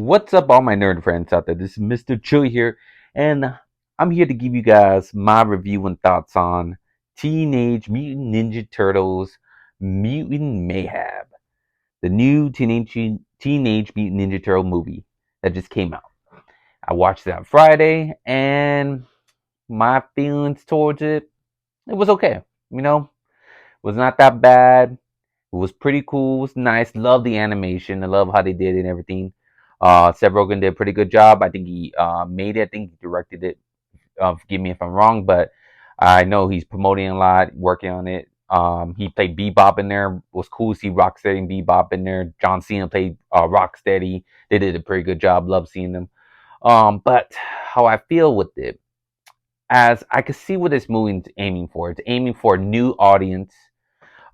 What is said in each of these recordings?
What's up, all my nerd friends out there? This is Mr. Chili here, and I'm here to give you guys my review and thoughts on Teenage Mutant Ninja Turtles Mutant Mayhem, the new Teenage Mutant Ninja Turtle movie that just came out. I watched it on Friday, and my feelings towards it was okay. It was not that bad. It was pretty cool. It was nice. Love the animation. I love how they did it and everything. Seth Rogen did a pretty good job. I think he made it. I think he directed it. Forgive me if I'm wrong, but I know he's promoting a lot, working on it. He played Bebop in there. It was cool to see Rocksteady and Bebop in there. John Cena played Rocksteady. They did a pretty good job. Love seeing them. But how I feel with it, as I could see what this movie's aiming for. It's aiming for a new audience,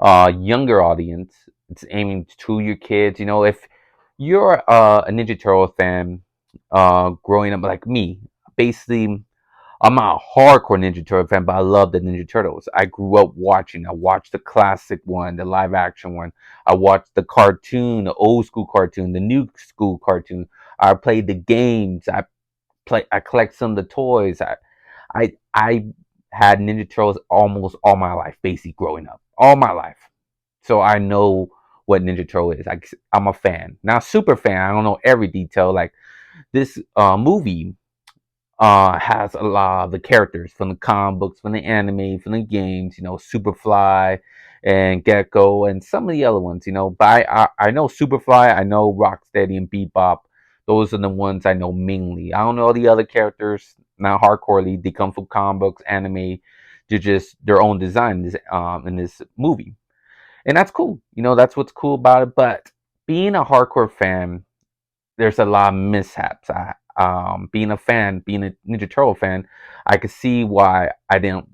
younger audience. It's aiming to your kids. If you're a Ninja Turtle fan, growing up like me, basically, I'm not a hardcore Ninja Turtle fan, but I love the Ninja Turtles. I grew up watching. I watched the classic one, the live action one. I watched the cartoon, the old school cartoon, the new school cartoon. I played the games. I collect some of the toys. I had Ninja Turtles almost all my life, basically growing up, all my life. So I know what Ninja Turtle is. I'm a fan, not super fan. I don't know every detail. Like this movie has a lot of the characters from the comic books, from the anime, from the games. Superfly and Gecko and some of the other ones. But I know Superfly. I know Rocksteady and Bebop. Those are the ones I know mainly. I don't know the other characters, not hardcorely. They come from comic books, anime. They're just their own design in this movie, and that's cool. That's what's cool about it. But being a hardcore fan, there's a lot of mishaps. Being a fan, being a Ninja Turtle fan, I could see why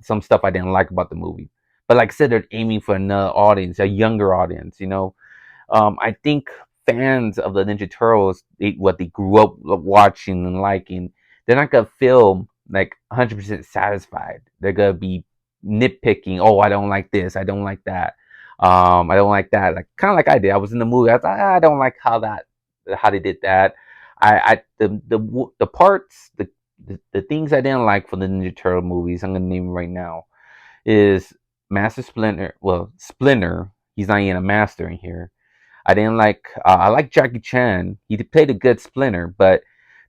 some stuff I didn't like about the movie. But like I said, they're aiming for another audience, a younger audience. I think fans of the Ninja Turtles, what they grew up watching and liking, they're not gonna feel like 100% satisfied. They're gonna be nitpicking. Oh, I don't like this. I don't like that. I don't like that. Like kind of like I did. I was in the movie. I thought I don't like how they did that. The parts the things I didn't like from the Ninja Turtle movies. I'm gonna name them right now is Master Splinter. Well, Splinter. He's not even a master in here. I didn't like. I like Jackie Chan. He played a good Splinter, but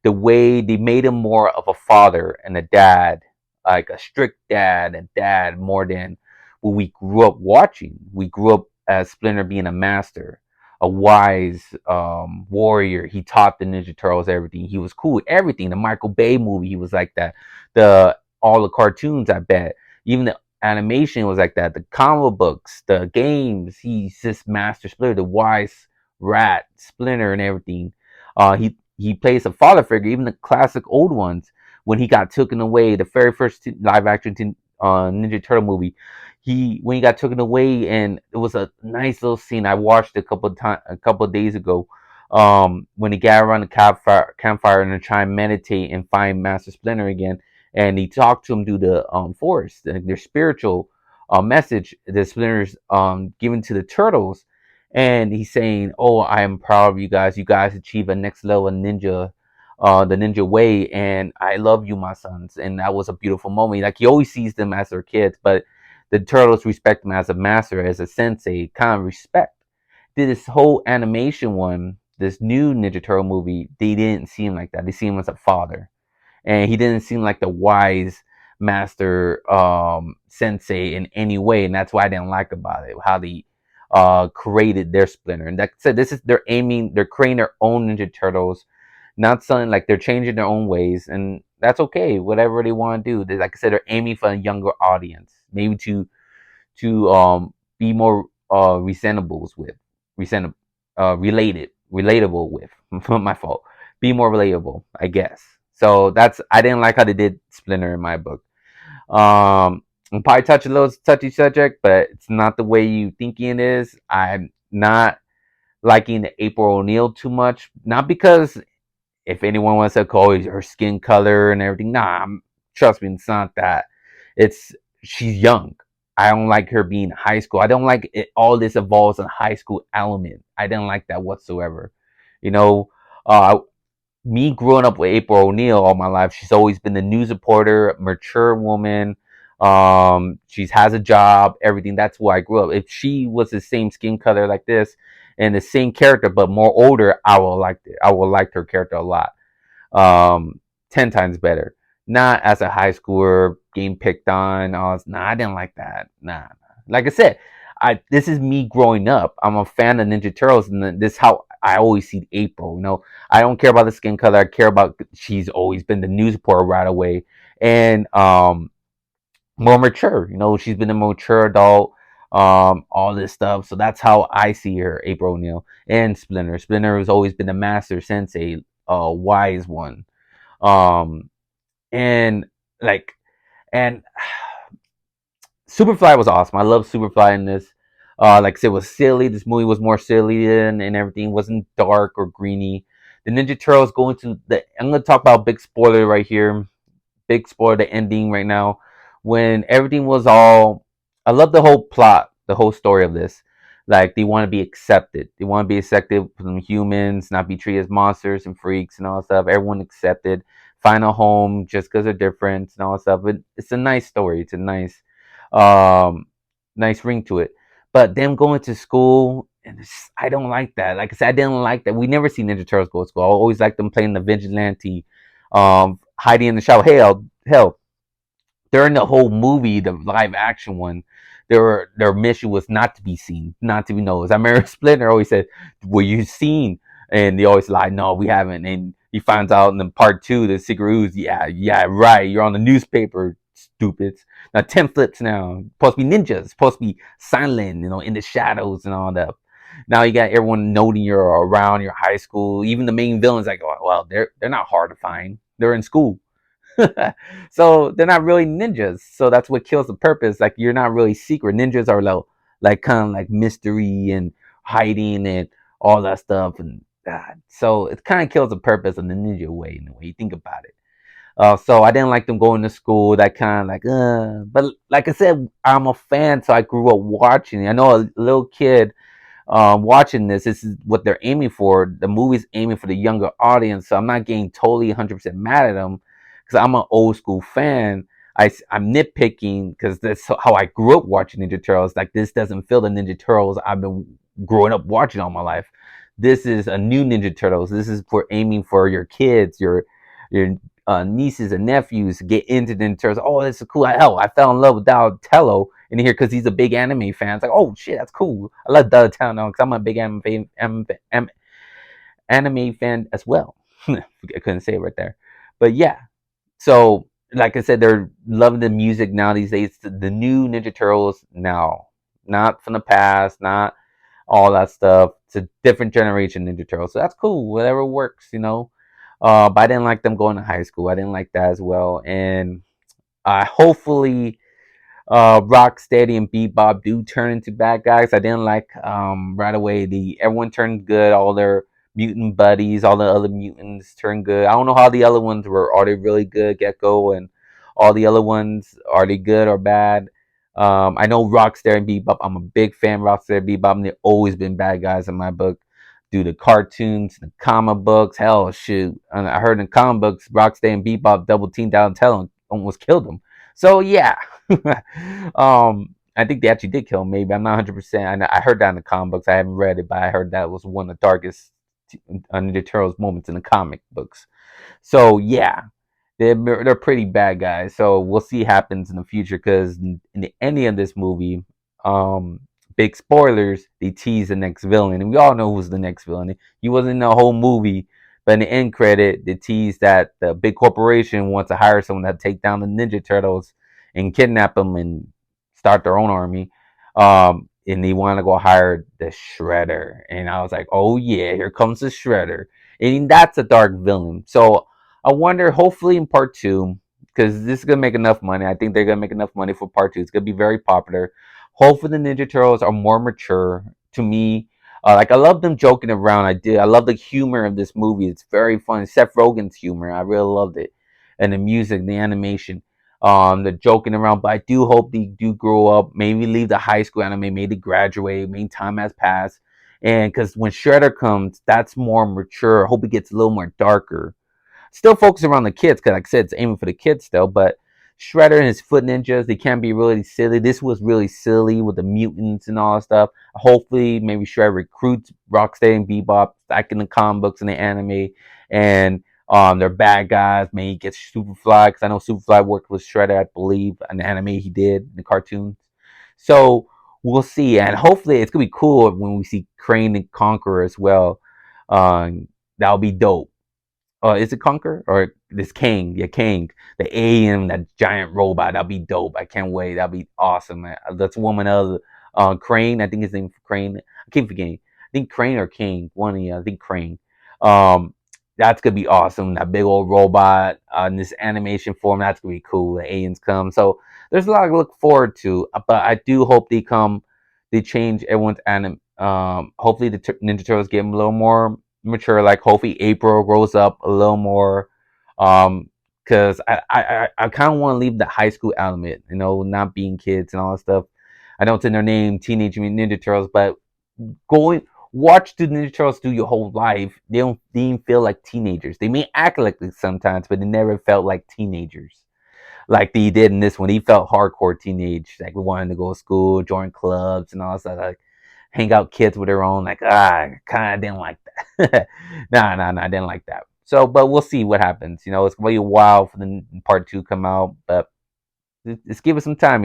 the way they made him more of a father and a dad, like a strict dad, and dad more than what we grew up watching. We grew up as Splinter being a master, a wise warrior. He taught the Ninja Turtles everything. He was cool with everything. The Michael Bay movie, he was like that. The all the cartoons, I bet. Even the animation was like that. The comic books, the games, he's just Master Splinter, the wise rat Splinter and everything. He plays a father figure, even the classic old ones. When he got taken away, the very first live action Ninja Turtle movie, when he got taken away, and it was a nice little scene. I watched it a couple of days ago. When he got around the campfire and try and meditate and find Master Splinter again, and he talked to him through the forest, their spiritual message that Splinter's given to the turtles, and he's saying, "Oh, I am proud of you guys. You guys achieve a next level ninja, the ninja way, and I love you, my sons." And that was a beautiful moment. Like he always sees them as their kids, but the turtles respect him as a master, as a sensei, kind of respect. Did this whole animation one, this new Ninja Turtle movie, they didn't seem like that. They seem as a father, and he didn't seem like the wise master sensei in any way, and that's why I didn't like about it how they created their Splinter. And like I said, they're creating their own Ninja Turtles, not something like they're changing their own ways, and that's okay. Whatever they want to do, like I said, they're aiming for a younger audience, maybe to be more resentables with, resent relatable with. My fault. Be more relatable, I guess. So I didn't like how they did Splinter in my book. I'll probably touch a little touchy subject, but it's not the way you thinking it is. I'm not liking the April O'Neil too much. Not because if anyone wants to call her skin color and everything. Nah, trust me, it's not that. It's she's young. I don't like her being high school. I don't like it. All this evolves in high school element. I didn't like that whatsoever. You know, uh, me growing up with April O'Neil all my life, she's always been the news reporter, mature woman. She has a job, everything. That's who I grew up. If she was the same skin color like this and the same character but more older, I would like it. I would like her character a lot. um, 10 times better. Not as a high schooler getting picked on. Nah, I didn't like that. Nah. Like I said, this is me growing up. I'm a fan of Ninja Turtles, and this is how I always see April. I don't care about the skin color. I care about she's always been the news reporter right away, and more mature. She's been a mature adult. All this stuff. So that's how I see her, April O'Neil, and Splinter. Splinter has always been the master sensei, wise one. um and like and Superfly was awesome. I love Superfly in this. Like I said, it was silly. This movie was more silly and everything. It wasn't dark or greeny. The Ninja Turtles go into the. I'm gonna talk about big spoiler right here. Big spoiler, the ending right now. When everything was all, I love the whole plot, the whole story of this. Like they want to be accepted. They want to be accepted from humans, not be treated as monsters and freaks and all that stuff. Everyone accepted, find a home just because they're different and all that stuff. But it's a nice story. It's a um, nice ring to it. But them going to school, and I don't like that. Like I said, I didn't like that. We never see Ninja Turtles go to school. I always like them playing the vigilante, hiding in the shower. Hell, during the whole movie, the live action one, their mission was not to be seen, not to be noticed. I remember Splinter always said, "Were you seen?" And they always lie, "No, we haven't." And he finds out in the part two, the secret ooze. Yeah, yeah, right. You're on the newspaper, stupids. Now 10 flips now. Supposed to be ninjas. Supposed to be silent, in the shadows and all that. Now you got everyone noting you're around your high school. Even the main villains, like, oh, well, they're not hard to find. They're in school. So they're not really ninjas. So that's what kills the purpose. Like you're not really secret. Ninjas are like kind of like mystery and hiding and all that stuff. And so it kind of kills the purpose of the ninja way in the way you think about it. So I didn't like them going to school. That kind of like, but like I said, I'm a fan, so I grew up watching. I know a little kid watching this. This is what they're aiming for. The movie's aiming for the younger audience, so I'm not getting totally 100% mad at them because I'm an old school fan. I'm nitpicking because that's how I grew up watching Ninja Turtles. Like this doesn't feel the Ninja Turtles I've been growing up watching all my life. This is a new Ninja Turtles. This is for aiming for your kids, your nieces and nephews to get into Ninja Turtles. Oh, this is cool. Hell, I fell in love with Donatello in here because he's a big anime fan. It's like, oh shit, that's cool. I love Donatello because I'm a big anime fan as well. I couldn't say it right there, but yeah. So, like I said, they're loving the music now these days. The new Ninja Turtles now, not from the past, not all that stuff. It's a different generation Ninja Turtles, so that's cool. Whatever works. But I didn't like them going to high school. I didn't like that as well, and hopefully Rocksteady and Bebop do turn into bad guys. I didn't like right away the everyone turned good, all their mutant buddies, all the other mutants turned good. I don't know how the other ones were. Are they really good, Gecko and all the other ones? Are they good or bad? I know Rocksteady and Bebop. I'm a big fan of Rocksteady and Bebop, and they've always been bad guys in my book. Do the cartoons, the comic books, hell, shoot. And I heard in comic books, Rocksteady and Bebop double teamed down and almost killed them. So yeah, I think they actually did kill him. Maybe I'm not 100%. I heard that in the comic books. I haven't read it, but I heard that was one of the darkest Ninja Turtles moments in the comic books. So yeah, they're pretty bad guys. So we'll see what happens in the future because in the ending of this movie, um, big spoilers, they tease the next villain, and we all know who's the next villain. He wasn't in the whole movie, but in the end credit, they tease that the big corporation wants to hire someone to take down the Ninja Turtles and kidnap them and start their own army. And they want to go hire the Shredder, and I was like, oh yeah, here comes the Shredder, and that's a dark villain. So I wonder, hopefully in part two, because this is gonna make enough money. I think they're gonna make enough money for part two. It's gonna be very popular. Hopefully the Ninja Turtles are more mature. To me, like I love them joking around. I did. I love the humor of this movie. It's very fun. Seth Rogen's humor, I really loved it, and the music, the animation, the joking around. But I do hope they do grow up. Maybe leave the high school anime. Maybe graduate. Maybe time has passed, And because when Shredder comes, that's more mature. I hope it gets a little more darker. Still focus around the kids, because like I said, it's aiming for the kids still, but Shredder and his foot ninjas, they can't be really silly. This was really silly with the mutants and all that stuff. Hopefully, maybe Shredder recruits Rocksteady and Bebop back in the comic books and the anime, and they're bad guys. Maybe he gets Superfly, because I know Superfly worked with Shredder, I believe, in the anime he did, in the cartoons. So we'll see, and hopefully it's gonna be cool when we see Crane and Conqueror as well. That'll be dope. Is it Conquer or this King? Yeah, King. The alien, that giant robot. That'll be dope. I can't wait. That'll be awesome, man. That's woman of Crane. I think his name Crane. I keep forgetting. I think Crane or King. One of you. I think Crane. Um, that's gonna be awesome. That big old robot in this animation form. That's gonna be cool. The aliens come. So there's a lot to look forward to. But I do hope they come. They change everyone's anim. Hopefully the Ninja Turtles get a little more mature. Like hopefully April grows up a little more. Because I kind of want to leave the high school element, not being kids and all that stuff. I know it's in their name, Teenage Mutant Ninja Turtles, but going watch the Ninja Turtles do your whole life. They didn't feel like teenagers. They may act like it sometimes, but they never felt like teenagers like he did in this one. He felt hardcore teenage, like we wanted to go to school, join clubs, and all that stuff. Like hang out kids with their own. Like kind of didn't like that. Nah, I didn't like that. So, but we'll see what happens. It's gonna be a while for the part two come out, but just give it some time.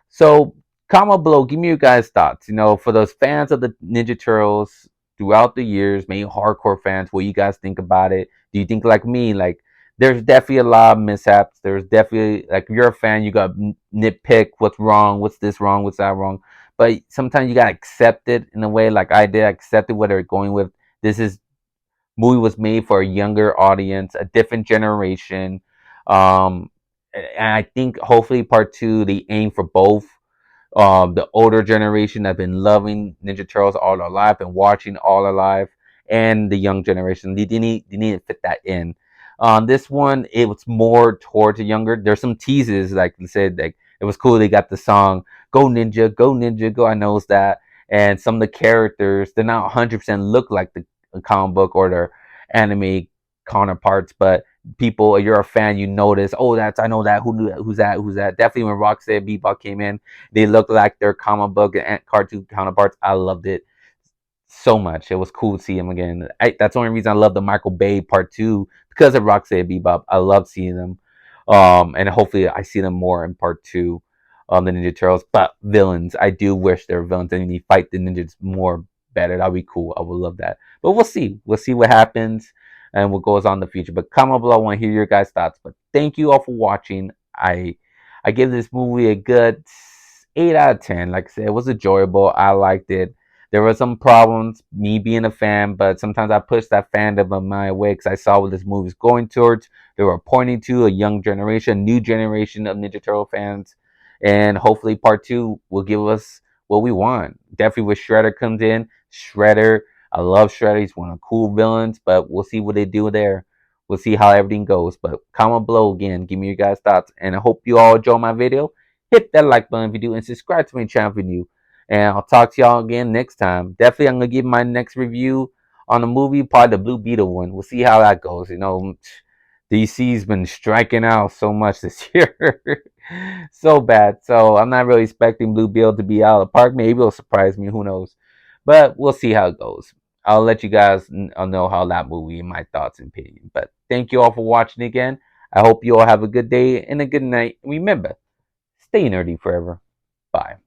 So comment below. Give me your guys' thoughts. For those fans of the Ninja Turtles throughout the years, maybe hardcore fans, what you guys think about it? Do you think like me? Like there's definitely a lot of mishaps. There's definitely like if you're a fan, you got nitpick what's wrong, what's this wrong, what's that wrong. But sometimes you gotta accept it in a way, like I did. Accept it what they're going with. This is movie was made for a younger audience, a different generation. And I think hopefully part two they aim for both the older generation have been loving Ninja Turtles all their life and watching all their life, and the young generation. They need to fit that in. This one, it was more towards the younger. There's some teases, like you said, like it was cool. They got the song "Go Ninja, Go Ninja, Go." I knows that, and some of the characters they're not 100% look like the comic book or their anime counterparts, but people, you're a fan, you notice, oh, I know that, who's that. Definitely when Rocksteady Bebop came in, they look like their comic book and cartoon counterparts. I loved it so much. It was cool to see him again. That's the only reason I love the Michael Bay Part 2, because of Rocksteady Bebop. I love seeing them. And hopefully I see them more in Part 2, the Ninja Turtles. But villains, I do wish they were villains and they fight the ninjas more better. That'd be cool. I would love that. But we'll see. We'll see what happens and what goes on in the future. But comment below. I want to hear your guys' thoughts. But thank you all for watching. I give this movie a good 8 out of 10. Like I said, it was enjoyable. I liked it. There were some problems, me being a fan, but sometimes I pushed that fandom of my way because I saw what this movie was going towards. They were pointing to a young generation, new generation of Ninja Turtle fans, and hopefully part two will give us what we want. Definitely when Shredder comes in, Shredder, I love Shredder. He's one of the cool villains, but we'll see what they do there. We'll see how everything goes. But comment below again. Give me your guys' thoughts. And I hope you all enjoy my video. Hit that like button if you do. And subscribe to my channel if you're new. And I'll talk to y'all again next time. Definitely, I'm going to give my next review on the movie, probably the Blue Beetle one. We'll see how that goes. DC's been striking out so much this year. So bad. So I'm not really expecting Blue Beetle to be out of the park. Maybe it'll surprise me. Who knows? But we'll see how it goes. I'll let you guys know how that movie and my thoughts and opinion. But thank you all for watching again. I hope you all have a good day and a good night. Remember, stay nerdy forever. Bye.